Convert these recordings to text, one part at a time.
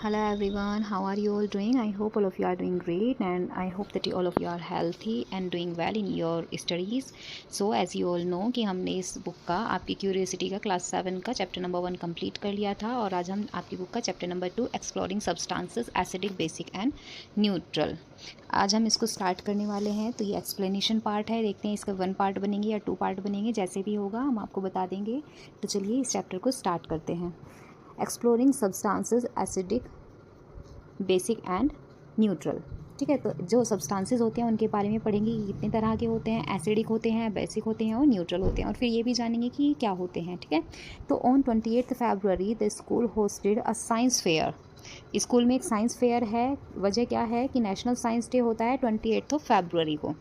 Hello everyone, how are you all doing? I hope all of you are doing great and I hope that all of you are healthy and doing well in your studies. So as you all know कि हमने इस book का आपकी curiosity का class 7 का chapter number 1 complete कर लिया था और आज हम आपकी बुक का chapter number 2 exploring substances acidic basic and neutral आज हम इसको स्टार्ट करने वाले हैं। तो ये एक्सप्लेनेशन पार्ट है, देखते हैं इसका 1 पार्ट बनेंगे या 2 पार्ट बनेंगे, जैसे भी होगा हम आपको बता देंगे। तो चलिए इस चैप्टर को स्टार्ट करते हैं। Exploring substances acidic basic and neutral. ठीक है, तो जो सब्सटेंसेस होते हैं उनके बारे में पढ़ेंगे कि कितने तरह के होते हैं, एसिडिक होते हैं, बेसिक होते हैं और न्यूट्रल होते हैं, और फिर ये भी जानेंगे कि क्या होते हैं। ठीक है, तो on 28 February the school hosted a science fair. School में एक साइंस फेयर है। वजह क्या है कि नेशनल साइंस डे होता है 28 फरवरी को।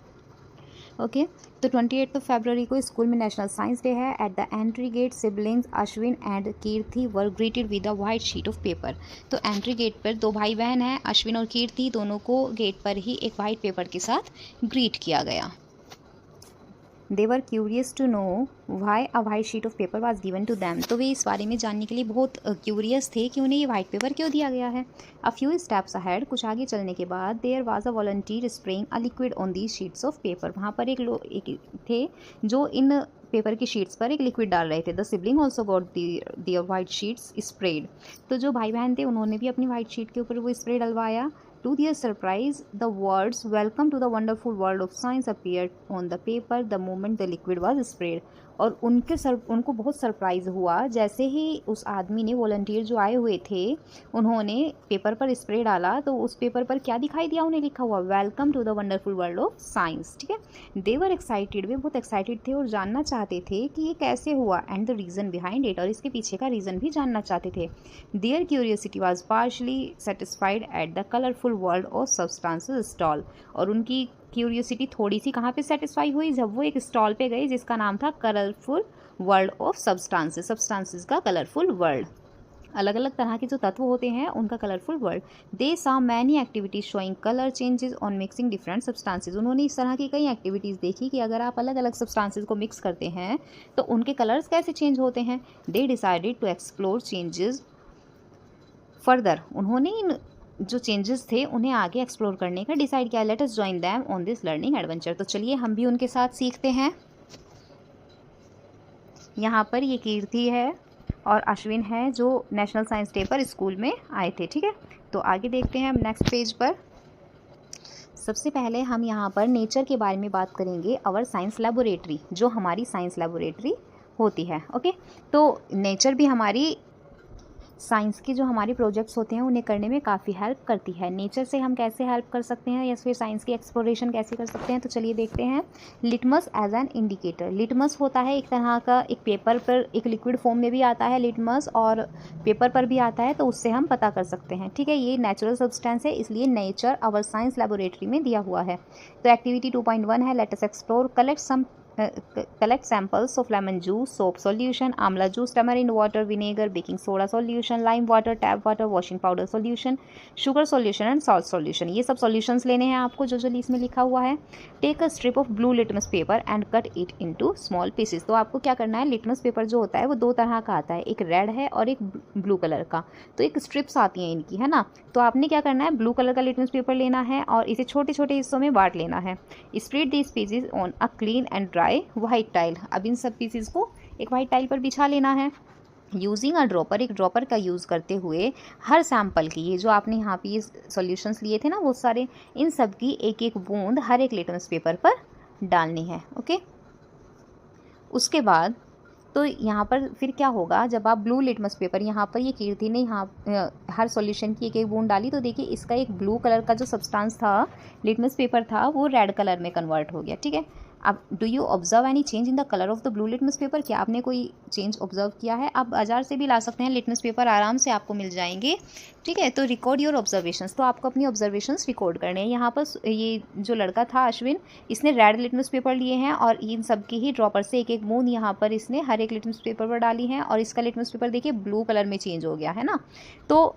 ओके, तो 28 फरवरी को स्कूल में नेशनल साइंस डे है। At the entry gate siblings Ashwin and Kirti were greeted with a white sheet of paper. तो एंट्री गेट पर 2 भाई बहन हैं, अश्विन और कीर्ति, दोनों को गेट पर ही एक वाइट पेपर के साथ ग्रीट किया गया। They were curious to know why a white sheet of paper was given to them. तो वे इस बारे में जानने के लिए बहुत क्यूरियस थे कि उन्हें ये वाइट पेपर क्यों दिया गया है। अ फ्यू स्टेप्स अहेड, कुछ आगे चलने के बाद, there was a volunteer spraying a liquid on these sheets of paper. वहाँ पर एक थे जो इन पेपर की शीट्स पर एक लिक्विड डाल रहे थे। The sibling also got their white sheets spread. तो जो भाई बहन थे उन्होंने भी अपनी वाइट शीट के ऊपर वो spray डलवाया। To their surprise, the words "Welcome to the wonderful world of science" appeared on the paper the moment the liquid was sprayed. और उनको बहुत सरप्राइज़ हुआ जैसे ही उस आदमी ने, वॉलंटियर जो आए हुए थे, उन्होंने पेपर पर स्प्रे डाला तो उस पेपर पर क्या दिखाई दिया, उन्हें लिखा हुआ welcome to the wonderful world of science. ठीक है, दे वर एक्साइटेड, वे बहुत एक्साइटेड थे और जानना चाहते थे कि ये कैसे हुआ, and the reason behind it, और इसके पीछे का रीज़न भी जानना चाहते थे। Their curiosity was partially satisfied at the colourful world of substances stall. और उनकी क्यूरियोसिटी थोड़ी सी कहाँ पे सेटिस्फाई हुई, जब वो एक स्टॉल पे गए जिसका नाम था colourful world of substances, substances का कलरफुल वर्ल्ड, अलग अलग तरह के जो तत्व होते हैं उनका colourful world. They saw many activities showing colour changes on mixing different substances. उन्होंने इस तरह की कई एक्टिविटीज़ देखी कि अगर आप अलग अलग सब्सटेंसेस को मिक्स करते हैं तो उनके कलर्स कैसे चेंज होते हैं। They decided to explore changes further. उन्होंने इन जो चेंजेस थे उन्हें आगे एक्सप्लोर करने का डिसाइड किया। Let us join them on this learning adventure. तो चलिए हम भी उनके साथ सीखते हैं। यहाँ पर ये कीर्ति है और अश्विन है जो नेशनल साइंस डे पर स्कूल में आए थे। ठीक है, तो आगे देखते हैं हम नेक्स्ट पेज पर। सबसे पहले हम यहाँ पर नेचर के बारे में बात करेंगे। आवर साइंस लेबोरेटरी, जो हमारी साइंस लेबोरेटरी होती है। ओके, तो नेचर भी हमारी साइंस के जो हमारे प्रोजेक्ट्स होते हैं उन्हें करने में काफ़ी हेल्प करती है। नेचर से हम कैसे हेल्प कर सकते हैं या फिर साइंस की एक्सप्लोरेशन कैसे कर सकते हैं, तो चलिए देखते हैं। Litmus as an indicator. Litmus होता है एक तरह का, एक पेपर पर, एक लिक्विड फॉर्म में भी आता है लिटमस और पेपर पर भी आता है, तो उससे हम पता कर सकते हैं। ठीक है, ये नेचुरल सब्सटेंस है, इसलिए नेचर आवर साइंस लेबोरेटरी में दिया हुआ है। तो एक्टिविटी 2.1 है, let us explore, collect samples of lemon juice, soap solution, amla juice, tamarind water, vinegar, baking soda solution, lime water, tap water, washing powder solution, sugar solution and salt solution। ये सब solutions लेने हैं आपको जो जो इसमें लिखा हुआ है। Take a strip of blue litmus paper and cut it into small pieces। तो आपको क्या करना है, लिटमस पेपर जो होता है वो 2 तरह का आता है, एक रेड है और एक ब्लू कलर का। तो एक स्ट्रिप्स आती हैं इनकी, है ना। तो आपने क्या करना है, ब्लू कलर का लिटमस पेपर लेना है और इसे छोटे छोटे हिस्सों में बांट लेना है। Spread these pieces on a clean and dry white tile. अब इन सब पीसेस को एक वाइट टाइल पर बिछा लेना है। यूजिंग अ ड्रॉपर, एक ड्रॉपर का यूज़ करते हुए हर सैंपल की, ये जो आपने यहाँ पे ये सॉल्यूशंस लिए थे ना वो सारे, इन सब की एक एक बूंद हर एक लिटमस पेपर पर डालनी है। ओके, उसके बाद तो यहाँ पर फिर क्या होगा, जब आप ब्लू लिटमस पेपर, यहाँ पर ये कीर्ति ने यहाँ हर सॉल्यूशन की एक एक बूंद डाली, तो देखिए इसका एक ब्लू कलर का जो सब्सटेंस था, लिटमस पेपर था, वो रेड कलर में कन्वर्ट हो गया। ठीक है, अब do you observe any change in the colour of the blue litmus paper. क्या आपने कोई चेंज ऑब्जर्व किया है। आप बाजार से भी ला सकते हैं, लिटमस पेपर आराम से आपको मिल जाएंगे। ठीक है, तो रिकॉर्ड योर ऑब्जर्वेशंस, तो आपको अपनी ऑब्जर्वेशंस रिकॉर्ड करने हैं। यहाँ पर ये जो लड़का था अश्विन, इसने रेड लिटमस पेपर लिए हैं और इन सब की ही ड्रॉपर से एक एक बूंद यहाँ पर इसने हर एक लिटमस पेपर पर डाली हैं और इसका लिटमस पेपर देखिए ब्लू कलर में चेंज हो गया है ना। तो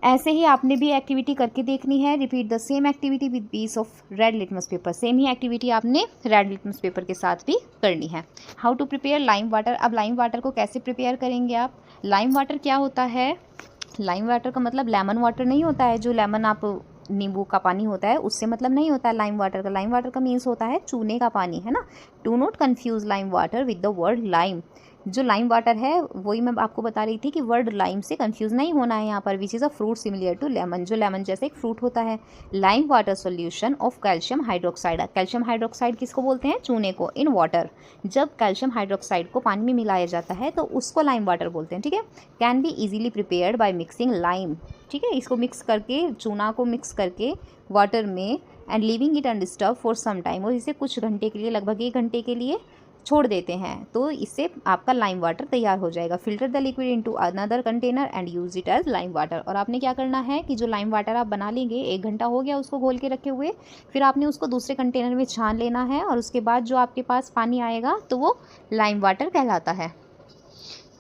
ऐसे ही आपने भी एक्टिविटी करके देखनी है। Repeat the same activity with piece of red litmus paper. Same ही एक्टिविटी आपने रेड लिटमस पेपर के साथ भी करनी है। How to prepare lime water. अब लाइम वाटर को कैसे प्रिपेयर करेंगे आप। लाइम वाटर क्या होता है, लाइम वाटर का मतलब लेमन वाटर नहीं होता है, जो लेमन आप नींबू का पानी होता है उससे मतलब नहीं होता है लाइम वाटर का। लाइम वाटर का मीन्स होता है चूने का पानी, है ना। Do not confuse lime water with the word lime. जो लाइम वाटर है वही मैं आपको बता रही थी कि वर्ड लाइम से कंफ्यूज नहीं होना है यहाँ पर, which is a fruit similar to lemon, जो लेमन जैसे एक फ्रूट होता है। Lime water solution of calcium hydroxide. Calcium hydroxide किसको बोलते हैं? चूने को। इन वाटर, जब कैल्शियम हाइड्रोक्साइड को पानी में मिलाया जाता है तो उसको लाइम वाटर बोलते हैं, ठीक है। Can be easily prepared by mixing lime, ठीक है। इसको मिक्स करके, चूना को मिक्स करके वाटर में and leaving it undisturbed for some time, और इसे कुछ घंटे के लिए, लगभग 1 घंटे के लिए छोड़ देते हैं, तो इससे आपका लाइम वाटर तैयार हो जाएगा। Filter the liquid into another container and use it as lime water. और आपने क्या करना है कि जो लाइम वाटर आप बना लेंगे, 1 घंटा हो गया उसको घोल के रखे हुए, फिर आपने उसको दूसरे कंटेनर में छान लेना है, और उसके बाद जो आपके पास पानी आएगा तो वो लाइम वाटर कहलाता है।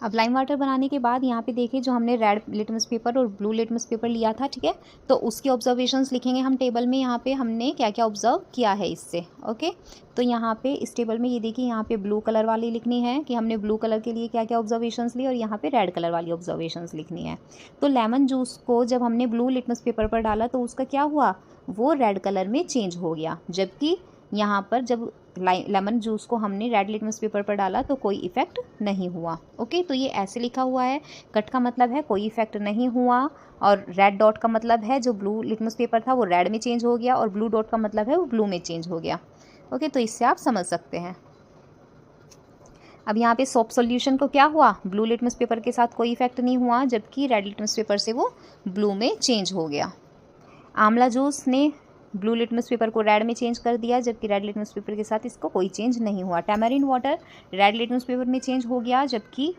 अब लाइम वाटर बनाने के बाद यहाँ पे देखिए, जो हमने रेड लिटमस पेपर और ब्लू लिटमस पेपर लिया था, ठीक है, तो उसके ऑब्जर्वेशंस लिखेंगे हम टेबल में। यहाँ पे हमने क्या क्या ऑब्जर्व किया है इससे, ओके। तो यहाँ पे इस टेबल में ये देखिए, यहाँ पे ब्लू कलर वाली लिखनी है कि हमने ब्लू कलर के लिए क्या क्या ऑब्जर्वेशंस ली, और यहाँ पे रेड कलर वाली ऑब्जर्वेशंस लिखनी है। तो लेमन जूस को जब हमने ब्लू लिटमस पेपर पर डाला तो उसका क्या हुआ, वो रेड कलर में चेंज हो गया, जबकि यहाँ पर जब लेमन जूस को हमने रेड लिटमस पेपर पर डाला तो कोई इफेक्ट नहीं हुआ, ओके। तो ये ऐसे लिखा हुआ है, कट का मतलब है कोई इफेक्ट नहीं हुआ, और रेड डॉट का मतलब है जो ब्लू लिटमस पेपर था वो रेड में चेंज हो गया, और ब्लू डॉट का मतलब है वो ब्लू में चेंज हो गया, ओके। तो इससे आप समझ सकते हैं। अब यहाँ पे सोप सॉल्यूशन को क्या हुआ, ब्लू लिटमस पेपर के साथ कोई इफेक्ट नहीं हुआ, जबकि रेड लिटमस पेपर से वो ब्लू में चेंज हो गया। आंवला जूस ने ब्लू लिटमस पेपर को रेड में चेंज कर दिया, जबकि रेड लिटमस पेपर के साथ इसको कोई चेंज नहीं हुआ। Tamarind water red litmus paper में चेंज हो गया, जबकि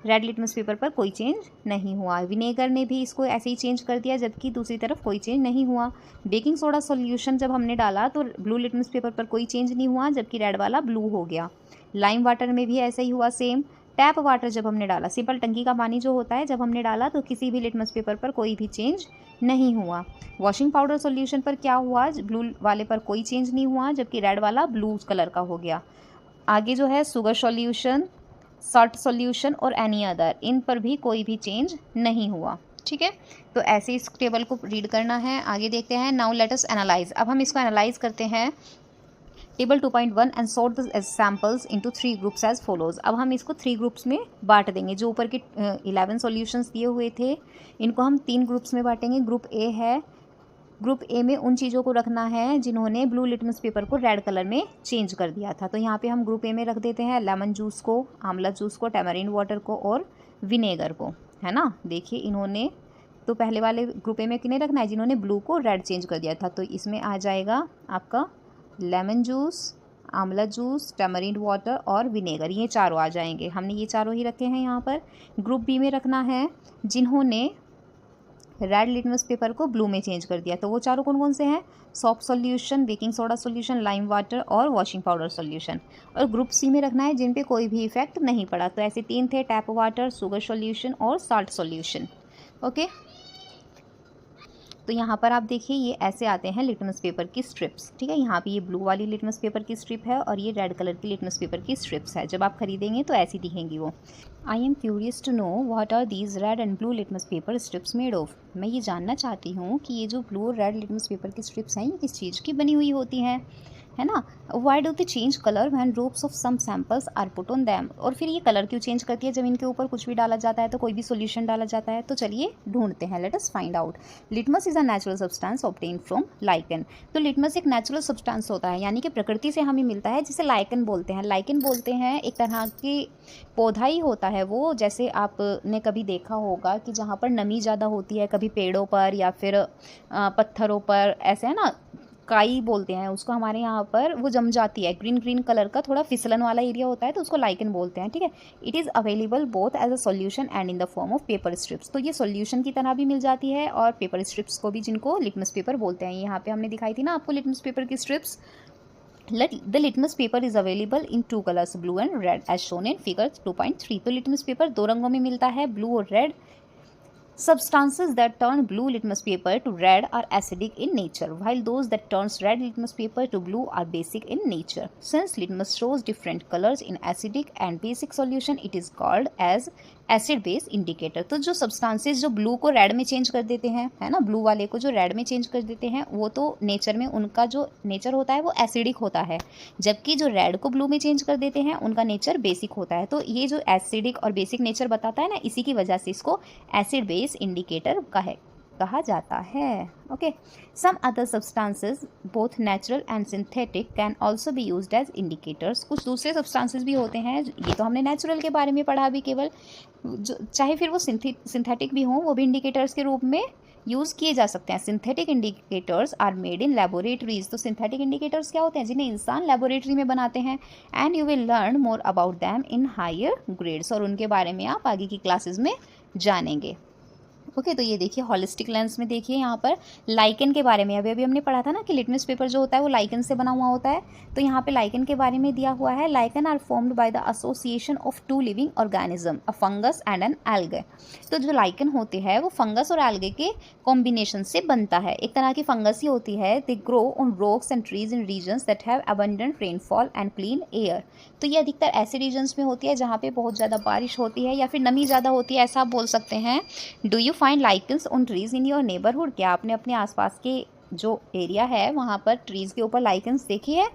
रेड लिटमस पेपर पर कोई चेंज नहीं हुआ। विनेगर ने भी इसको ऐसे ही चेंज कर दिया, जबकि दूसरी तरफ कोई चेंज नहीं हुआ। बेकिंग सोडा सॉल्यूशन जब हमने डाला तो ब्लू लिटमस पेपर पर कोई चेंज नहीं हुआ, जबकि रेड वाला ब्लू हो गया। लाइम वाटर में भी ऐसा ही हुआ सेम। टैप वाटर जब हमने डाला, सिंपल टंकी का पानी जो होता है, जब हमने डाला तो किसी भी लिटमस पेपर पर कोई भी चेंज नहीं हुआ। वॉशिंग पाउडर सॉल्यूशन पर क्या हुआ, ब्लू वाले पर कोई चेंज नहीं हुआ, जबकि रेड वाला ब्लू कलर का हो गया। आगे जो है शुगर सॉल्यूशन, सॉल्ट सॉल्यूशन और एनी अदर, इन पर भी कोई भी चेंज नहीं हुआ, ठीक है। तो ऐसे इस टेबल को रीड करना है। आगे देखते हैं, नाउ लेट अस एनालाइज। अब हम इसको एनालाइज करते हैं। Table 2.1 and sort the samples into 3 groups as follows. अब हम इसको 3 ग्रुप्स में बांट देंगे। जो ऊपर के 11 सॉल्यूशंस दिए हुए थे, इनको हम 3 ग्रुप्स में बांटेंगे। ग्रुप ए है, ग्रुप ए में उन चीज़ों को रखना है जिन्होंने ब्लू लिटमस पेपर को रेड कलर में चेंज कर दिया था। तो यहाँ पे हम ग्रुप ए में रख देते हैं लेमन जूस को, आंवला जूस को, टैमरिन वाटर को और विनेगर को, है ना। देखिए इन्होंने, तो पहले वाले ग्रुप ए में किन्हें रखना है, जिन्होंने ब्लू को रेड चेंज कर दिया था। तो इसमें आ जाएगा आपका लेमन जूस, आंवला जूस, टैमरिंड वाटर और विनेगर, ये चारों आ जाएंगे। हमने ये चारों ही रखे हैं यहाँ पर। ग्रुप बी में रखना है जिन्होंने रेड लिटमस पेपर को ब्लू में चेंज कर दिया। तो वो चारों कौन कौन से हैं, shop solution, baking soda solution, lime water और वॉशिंग पाउडर सॉल्यूशन। और ग्रुप सी में रखना है जिन पे कोई भी इफेक्ट नहीं पड़ा। तो ऐसे 3 थे, टैप वाटर, शुगर सॉल्यूशन और साल्ट सॉल्यूशन, ओके। तो यहाँ पर आप देखिए, ये ऐसे आते हैं लिटमस पेपर की स्ट्रिप्स, ठीक है। यहाँ पे ये ब्लू वाली लिटमस पेपर की स्ट्रिप है और ये रेड कलर की लिटमस पेपर की स्ट्रिप्स है। जब आप खरीदेंगे तो ऐसी दिखेंगी वो। I am curious to know what are these red and blue litmus paper strips made of. मैं ये जानना चाहती हूँ कि ये जो ब्लू और रेड लिटमस पेपर की स्ट्रिप्स हैं, ये किस चीज़ की बनी हुई होती हैं, है ना। Why do they change colour when drops of some samples are put on them. और फिर ये कलर क्यों चेंज करती है जब इनके ऊपर कुछ भी डाला जाता है, तो कोई भी सोल्यूशन डाला जाता है। तो चलिए ढूंढते हैं, let us find out. Litmus is a natural substance obtained from lichen. तो लिटमस एक नेचुरल सब्सटेंस होता है, यानी कि प्रकृति से हमें मिलता है, जिसे लाइकन बोलते हैं। लाइकन बोलते हैं एक तरह की पौधा ही होता है वो। जैसे आपने कभी देखा होगा कि जहाँ पर नमी ज़्यादा होती है, कभी पेड़ों पर या फिर पत्थरों पर, ऐसे है ना, काई बोलते हैं उसको हमारे यहाँ पर, वो जम जाती है, ग्रीन ग्रीन कलर का थोड़ा फिसलन वाला एरिया होता है, तो उसको लाइकन बोलते हैं, ठीक है। It is available both as a solution and in the form of paper strips. तो ये सॉल्यूशन की तरह भी मिल जाती है और पेपर स्ट्रिप्स को भी, जिनको लिटमस पेपर बोलते हैं। यहाँ पे हमने दिखाई थी ना आपको लिटमस पेपर की strips. The litmus paper is available in 2 colors, blue and red, as shown in figure 2.3। तो लिटमस पेपर 2 रंगों में मिलता है, ब्लू और red. Substances that turn blue litmus paper to red are acidic in nature, while those that turns red litmus paper to blue are basic in nature. Since litmus shows different colors in acidic and basic solution, it is called as acid base indicator. तो जो substances जो blue को red में change कर देते हैं, है ना, ब्लू वाले को जो रेड में चेंज कर देते हैं, वो तो नेचर में उनका जो नेचर होता है वो एसिडिक होता है, जबकि जो रेड को ब्लू में चेंज कर देते हैं उनका नेचर बेसिक होता है। तो ये जो एसिडिक और बेसिक नेचर बताता है ना, इसी की वजह से इसको एसिड बेस इंडिकेटर कहा जाता है। Okay, some other substances both natural and synthetic can also be used as indicators. कुछ दूसरे सब्सटेंसेस भी होते हैं, ये तो हमने नेचुरल के बारे में पढ़ा अभी केवल, जो चाहे फिर वो सिंथेटिक भी हों, वो भी इंडिकेटर्स के रूप में यूज़ किए जा सकते हैं। Synthetic indicators are made in laboratories. तो सिंथेटिक इंडिकेटर्स क्या होते हैं? जिन्हें इंसान लेबोरेटरी में बनाते हैं। And you will learn more about them in higher grades, और उनके बारे में आप आगे की क्लासेस में जानेंगे। ओके, तो ये देखिए हॉलिस्टिक लेंस में देखिए यहाँ पर लाइकन के बारे में अभी हमने पढ़ा था ना कि लिटमस पेपर जो होता है वो लाइकन से बना हुआ होता है। तो यहाँ पे लाइकन के बारे में दिया हुआ है, lichen are formed by the association of two living organism, a fungus and an algae. तो जो लाइकन होते हैं वो फंगस और एल्गे के कॉम्बिनेशन से बनता है। एक तरह की फंगस ही होती है। They grow on rocks and trees in regions that have abundant rainfall and clean air. तो ये अधिकतर ऐसे रीजन्स में होती है जहाँ पे बहुत ज़्यादा बारिश होती है या फिर नमी ज़्यादा होती है, ऐसा आप बोल सकते हैं। Do you find lichens on trees in your neighbourhood? क्या आपने अपने आसपास के जो एरिया है वहाँ पर ट्रीज के ऊपर लाइकन्स देखी है?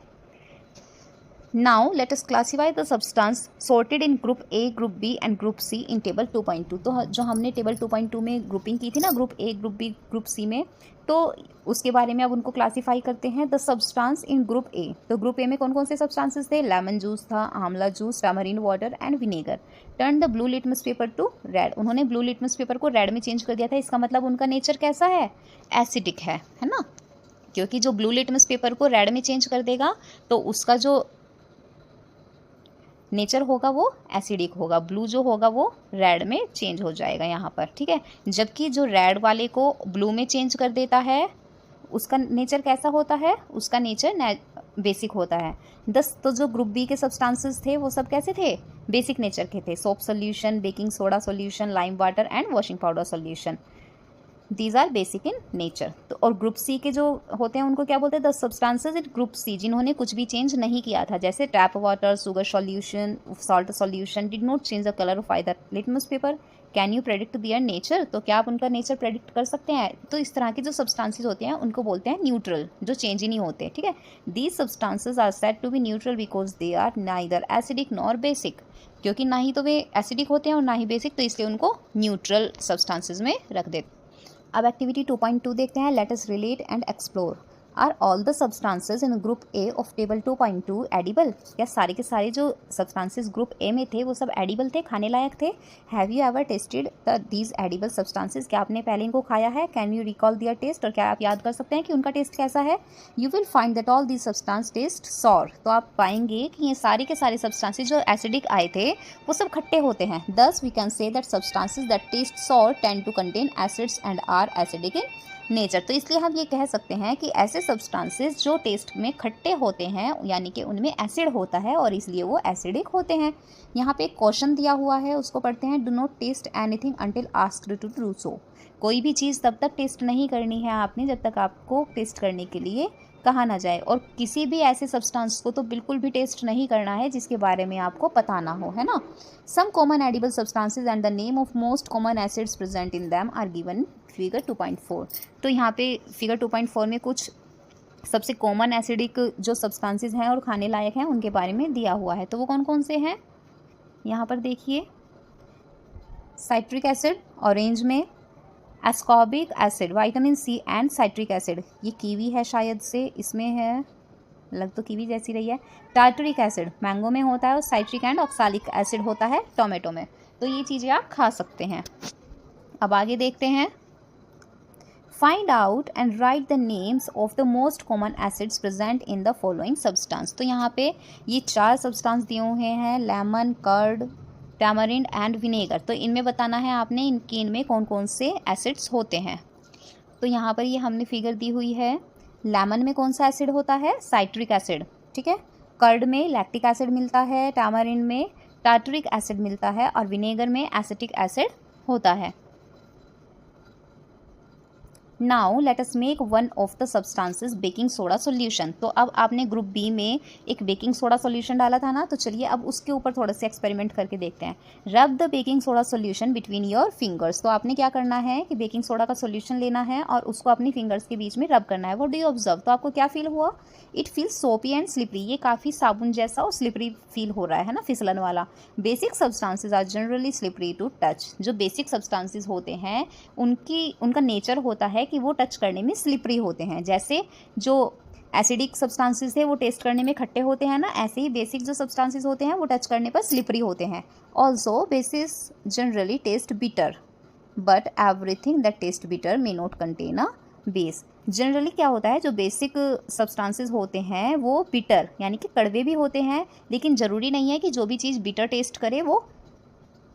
Now let us classify the substance sorted in group A, group B and group C in table 2.2। तो जो हमने टेबल 2.2 में ग्रुपिंग की थी ना, group A, group B, group C में, तो उसके बारे में अब उनको क्लासीफाई करते हैं। द सब्सटेंस इन ग्रुप ए, तो ग्रुप ए में कौन कौन से सब्सटेंसेस थे? लेमन जूस था, amla juice, tamarind water and vinegar. Turn the blue litmus paper to red. उन्होंने ब्लू लिटमस पेपर को रेड में चेंज कर दिया था। इसका मतलब उनका नेचर कैसा है? एसिडिक है ना, क्योंकि जो ब्लू लिटमस पेपर को रेड में चेंज कर देगा तो उसका जो नेचर होगा वो एसिडिक होगा। ब्लू जो होगा वो रेड में चेंज हो जाएगा यहाँ पर, ठीक है। जबकि जो रेड वाले को ब्लू में चेंज कर देता है उसका नेचर कैसा होता है? उसका नेचर बेसिक होता है। तो जो ग्रुप बी के सब्सटेंसेस थे वो सब कैसे थे? बेसिक नेचर के थे। Soap solution, baking soda solution, lime water and washing powder solution, these are basic in nature. तो और ग्रुप सी के जो होते हैं उनको क्या बोलते हैं? The substances in group C, जिन्होंने कुछ भी चेंज नहीं किया था, जैसे tap water, sugar solution, salt solution did not change the colour of either litmus paper. Can you predict their nature? तो क्या आप उनका नेचर प्रेडिक्ट कर सकते हैं? तो इस तरह के जो सब्सटेंसेस होते हैं उनको बोलते हैं न्यूट्रल, जो चेंज ही नहीं होते, ठीक है। These substances are said to be neutral because they are neither acidic nor basic, क्योंकि ना ही तो वे एसिडिक होते हैं और ना ही बेसिक, तो इसलिए उनको न्यूट्रल सब्सटेंसेस में रख देते। अब एक्टिविटी 2.2 देखते हैं। Let us relate and explore. Are all the substances in group A of table 2.2 edible? क्या सारे के सारे जो सब्सटेंसेस ग्रुप ए में थे वो सब एडिबल थे, खाने लायक थे? Have you ever tasted these edible substances? क्या आपने पहले इनको खाया है? Can you recall their taste? और क्या आप याद कर सकते हैं कि उनका टेस्ट कैसा है? You will find that all these substance taste sour. तो आप पाएंगे कि ये सारे के सारे सब्सटेंसेस जो एसिडिक आए थे वो सब खट्टे होते हैं। Thus we can say that substances that taste sour tend to contain acids and are acidic in nature. तो इसलिए हम ये कह सकते हैं कि ऐसे सब्सटेंसेस जो टेस्ट में खट्टे होते हैं, यानी कि उनमें एसिड होता है और इसलिए वो एसिडिक होते हैं। यहाँ पे एक क्वेश्चन दिया हुआ है, उसको पढ़ते हैं। Do not taste anything until asked to do so. कोई भी चीज़ तब तक टेस्ट नहीं करनी है आपने जब तक आपको टेस्ट करने के लिए कहा ना जाए, और किसी भी ऐसे सब्सटेंस को तो बिल्कुल भी टेस्ट नहीं करना है जिसके बारे में आपको पता ना हो, है ना। Some common edible substances and the name of most common acids present in them are given figure 2.4। तो यहाँ पे फिगर 2.4 में कुछ सबसे कॉमन एसिडिक जो सब्सटेंसेस हैं और खाने लायक हैं उनके बारे में दिया हुआ है। तो वो कौन कौन से हैं? यहाँ पर देखिए, साइट्रिक एसिड ऑरेंज में, ascorbic acid, vitamin C and citric acid, ये कीवी है शायद से, इसमें है, लग तो कीवी जैसी रही है। टार्टरिक एसिड मैंगो में होता है और साइट्रिक एंड ऑक्सालिक एसिड होता है टोमेटो में। तो ये चीज़ें आप खा सकते हैं। अब आगे देखते हैं। Find out and write the names of the most common acids present in the following substance. तो यहाँ पे ये 4 सब्सटेंस दिए हुए हैं, lemon, curd, tamarind and vinegar. तो इनमें बताना है आपने इनमें कौन कौन से एसिड्स होते हैं। तो यहाँ पर ये हमने फिगर दी हुई है। लेमन में कौन सा एसिड होता है? साइट्रिक एसिड, ठीक है। कर्ड में लैक्टिक एसिड मिलता है, टैमरिंड में टार्टरिक एसिड मिलता है और विनेगर में एसिटिक एसिड होता है। Now let us make one of the substances baking soda solution. तो अब आपने ग्रुप बी में एक बेकिंग सोडा सॉल्यूशन डाला था ना, तो चलिए अब उसके ऊपर थोड़ा सा एक्सपेरिमेंट करके देखते हैं। रब the baking soda solution between your fingers. तो आपने क्या करना है कि बेकिंग सोडा का सॉल्यूशन लेना है और उसको अपनी फिंगर्स के बीच में रब करना है। What do you observe? तो आपको क्या फील हुआ? इट फील्स सोपी एंड स्लिपरी। ये काफ़ी साबुन जैसा और स्लिपरी फील हो रहा है ना, फिसलन वाला। Basic substances are generally slippery to touch. जो बेसिक सब्सटेंसेज होते हैं उनका नेचर होता है कि वो टच करने में स्लिपरी होते हैं। जैसे जो एसिडिक सब्सटेंसेस है वो टेस्ट करने में खट्टे होते हैं ना, ऐसे ही बेसिक जो सब्सटेंसेस होते हैं वो टच करने पर स्लिपरी होते हैं। Also basis generally test bitter, but everything that test bitter may not contain a base. Generally क्या होता है, जो बेसिक सब्सटेंसेस होते हैं वो बिटर यानी कि कड़वे भी होते हैं, लेकिन ज़रूरी नहीं है कि जो भी चीज़ बिटर टेस्ट करे वो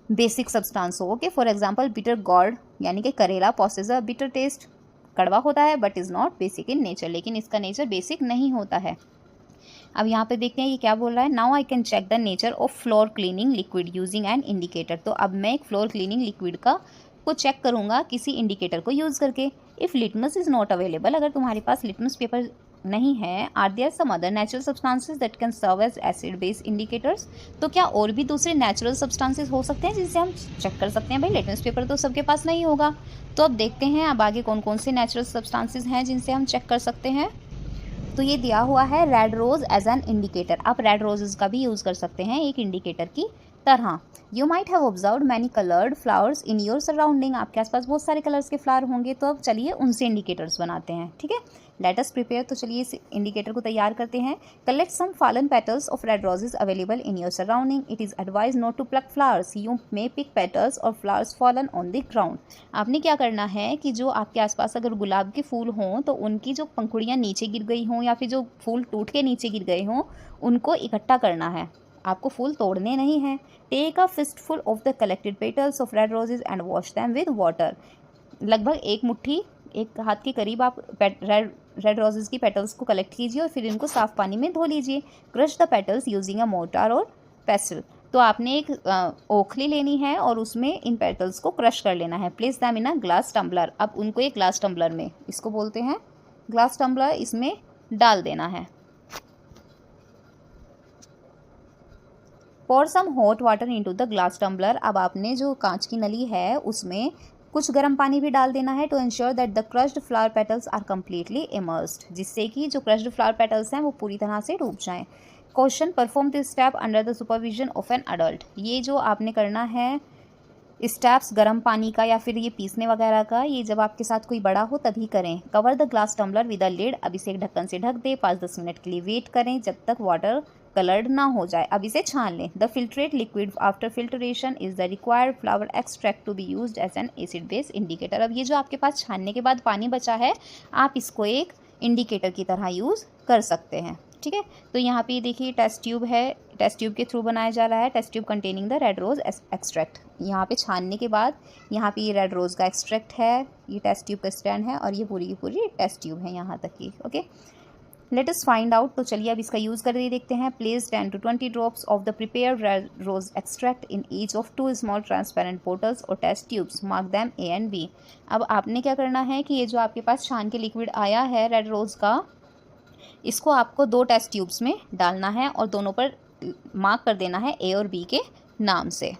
बेसिक सब्सटेंस हो। Okay, for example bitter gourd यानी कि करेला पॉसेस अ बिटर टेस्ट, कड़वा होता है but is not basic in nature, लेकिन इसका नेचर बेसिक नहीं होता है। अब यहाँ पे देखते हैं ये क्या बोल रहा है। Now I can check the nature of floor cleaning liquid using an indicator. तो अब मैं एक फ्लोर क्लीनिंग लिक्विड को चेक करूँगा किसी इंडिकेटर को यूज़ करके। If litmus is not available, अगर तुम्हारे पास लिटमस पेपर नहीं है, are there some other natural substances that can serve as acid base indicators. तो क्या और भी दूसरे नेचुरल सब्सटेंसेस हो सकते हैं जिनसे हम चेक कर सकते हैं? भाई लिटमस पेपर तो सबके पास नहीं होगा। तो अब देखते हैं अब आगे कौन कौन से नेचुरल सब्सटेंसेस हैं जिनसे हम चेक कर सकते हैं। तो ये दिया हुआ है red rose as an indicator. आप रेड रोजेज का भी यूज़ कर सकते हैं एक इंडिकेटर की तरह। You might have observed many coloured flowers in your surrounding. आपके आसपास बहुत सारे कलर्स के फ्लावर होंगे, तो अब चलिए उनसे इंडिकेटर्स बनाते हैं। ठीक है, लेट अस प्रिपेयर। तो चलिए इस इंडिकेटर को तैयार करते हैं। Collect some fallen petals of red roses available in your surrounding. It is advise not to pluck flowers, you may pick petals और flowers fallen on the ground. आपने क्या करना है कि जो आपके आसपास अगर गुलाब के फूल हों तो उनकी जो पंखुड़ियाँ नीचे गिर गई हों या फिर जो फूल टूट के नीचे गिर गए हों उनको इकट्ठा करना है, आपको फूल तोड़ने नहीं हैं। Take a fistful of the collected petals of red roses and wash them with water. लगभग एक मुट्ठी, एक हाथ के करीब आप रेड रोजेज की पेटल्स को कलेक्ट कीजिए और फिर इनको साफ पानी में धो लीजिए। Crush the petals using a mortar और पेस्टल। तो आपने एक ओखली लेनी है और उसमें इन पेटल्स को क्रश कर लेना है। Place them in a glass tumbler. अब उनको एक ग्लास टम्बलर में, इसको बोलते हैं ग्लास टम्बलर, इसमें डाल देना है। pour some hot water into the glass tumbler। अब आपने जो कांच की नली है उसमें कुछ गर्म पानी भी डाल देना है। To ensure that the crushed flower petals are completely immersed, जिससे कि जो क्रश्ड फ्लावर पेटल्स हैं वो पूरी तरह से डूब जाएं। Question, perform this step under the supervision of an adult. ये जो आपने करना है स्टेप्स गर्म पानी का या फिर ये पीसने वगैरह का, ये जब आपके साथ कोई बड़ा हो तभी करें। Cover the glass tumbler with a lid. अब इसे एक ढक्कन से ढक दे। 5-10 मिनट के लिए वेट करें जब तक वाटर कलर्ड ना हो जाए। अब इसे छान लें। The filtrate liquid after filtration is the required flower extract to be used as an acid base indicator. अब ये जो आपके पास छानने के बाद पानी बचा है, आप इसको एक इंडिकेटर की तरह यूज़ कर सकते हैं। ठीक है, तो यहाँ पे देखिए टेस्ट ट्यूब है, टेस्ट ट्यूब के थ्रू बनाया जा रहा है। Test tube containing the red rose extract. यहाँ पे छानने के बाद यहाँ पे ये रेड रोज़ का एक्सट्रैक्ट है, ये टेस्ट ट्यूब का स्टैंड है और ये पूरी की पूरी टेस्ट ट्यूब है यहाँ तक की। Okay, let us find out. तो चलिए अब इसका यूज़ करके देखते हैं। Place 10 to 20 drops of the prepared red rose extract in each of 2 small transparent bottles और test tubes. Mark them A and B। अब आपने क्या करना है कि ये जो आपके पास छान के लिक्विड आया है रेड रोज़ का, इसको आपको 2 टेस्ट ट्यूब्स में डालना है और दोनों पर मार्क कर देना है A और B के नाम से।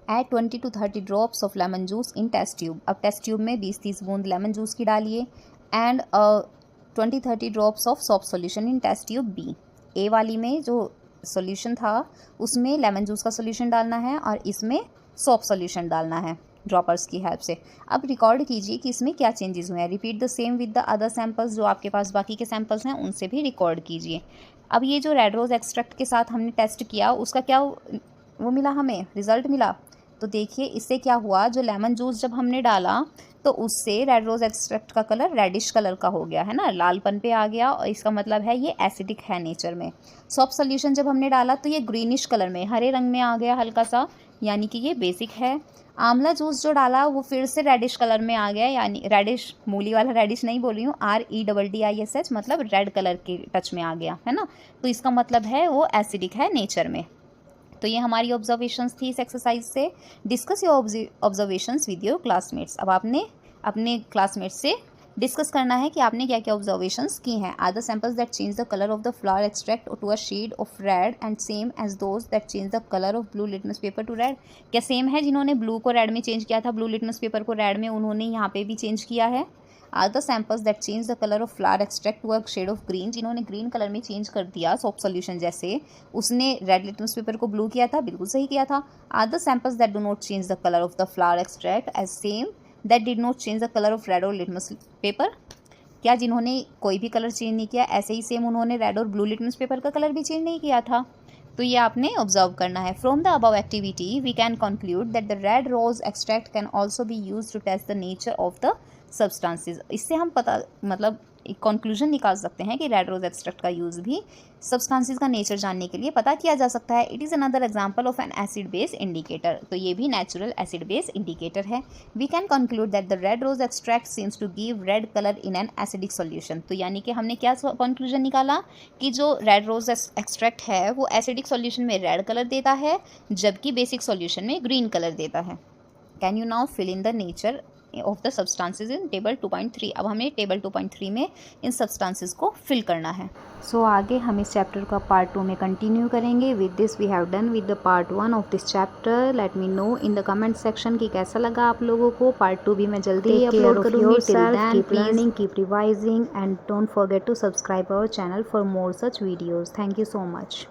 Add 20 to 30 drops of lemon juice in test tube. अब टेस्ट ट्यूब में 20-30 बूंद लेमन जूस की डालिए। And 20-30 drops of soap solution in test tube B। A वाली में जो सॉल्यूशन था उसमें लेमन जूस का सॉल्यूशन डालना है और इसमें सॉप सॉल्यूशन डालना है ड्रॉपर्स की हेल्प से। अब रिकॉर्ड कीजिए कि इसमें क्या चेंजेस हुए हैं। Repeat the same with the other samples. जो आपके पास बाकी के सैम्पल्स हैं उनसे भी रिकॉर्ड कीजिए। अब ये जो रेड रोज़ एक्सट्रैक्ट के साथ हमने टेस्ट किया उसका क्या वो मिला, हमें रिजल्ट मिला। तो देखिए इससे क्या हुआ, जो लेमन जूस जब हमने डाला तो उससे रेड रोज़ एक्सट्रैक्ट का कलर रेडिश कलर का हो गया है ना, लालपन पे आ गया और इसका मतलब है ये एसिडिक है नेचर में। सॉप सोल्यूशन जब हमने डाला तो ये ग्रीनिश कलर में हरे रंग में आ गया हल्का सा, यानी कि ये बेसिक है। आंवला जूस जो डाला वो फिर से रेडिश कलर में आ गया, यानी रेडिश, मूली वाला रेडिश नहीं बोल रही हूँ, REDDISH, मतलब रेड कलर के टच में आ गया है ना, तो इसका मतलब है वो एसिडिक है नेचर में। तो ये हमारी ऑब्जर्वेशंस थी इस एक्सरसाइज से। Discuss your observations with your classmates. अब आपने अपने क्लासमेट्स से डिस्कस करना है कि आपने क्या क्या ऑब्जर्वेशंस की हैं। Are the samples that change the colour of the flower extract to a shade of red and same as those that change the colour of blue litmus paper to red. क्या same है जिन्होंने blue को red में change किया था, blue litmus paper को red में, उन्होंने यहाँ पे भी चेंज किया है। Are the samples that change the colour of flower extract to a shade of green, जिन्होंने ग्रीन कलर में चेंज कर दिया सोप सोल्यूशन जैसे, उसने रेड लिटमस पेपर को ब्लू किया था, बिल्कुल सही किया था। Are the samples that do not change the colour of the flower extract as same that did not change the colour of red और लिटमस पेपर। क्या जिन्होंने कोई भी कलर चेंज नहीं किया ऐसे ही सेम उन्होंने रेड और ब्लू लिटमस पेपर का कलर भी चेंज नहीं किया था? तो ये आपने ऑब्जर्व करना है। From the above activity we can conclude that the red rose extract can also be use to test the nature of the substances. इससे हम पता मतलब एक कंक्लूजन निकाल सकते हैं कि रेड रोज एक्सट्रैक्ट का यूज़ भी सब्सटेंसेस का नेचर जानने के लिए पता किया जा सकता है। It is another example of an acid base indicator. तो ये भी नेचुरल एसिड बेस इंडिकेटर है। We can conclude that the red rose extract seems to give red colour in an acidic solution. तो यानी कि हमने क्या कंक्लूजन निकाला कि जो रेड रोज एक्सट्रैक्ट है वो एसिडिक सॉल्यूशन में रेड कलर देता है जबकि बेसिक सॉल्यूशन में ग्रीन कलर देता है। Can you now fill in the nature of the substances in table 2.3। अब हमें टेबल 2.3 में इन सब्सटेंसेस को फिल करना है। सो आगे हम इस चैप्टर का पार्ट 2 में कंटिन्यू करेंगे। With this we have done with the part 1 of this chapter. Let me know in the comment section कि कैसा लगा आप लोगों को। पार्ट 2 भी मैं जल्दी ही अपलोड करूँगी। Till then keep learning, keep revising and don't forget to subscribe our channel for more such videos. Thank you so much.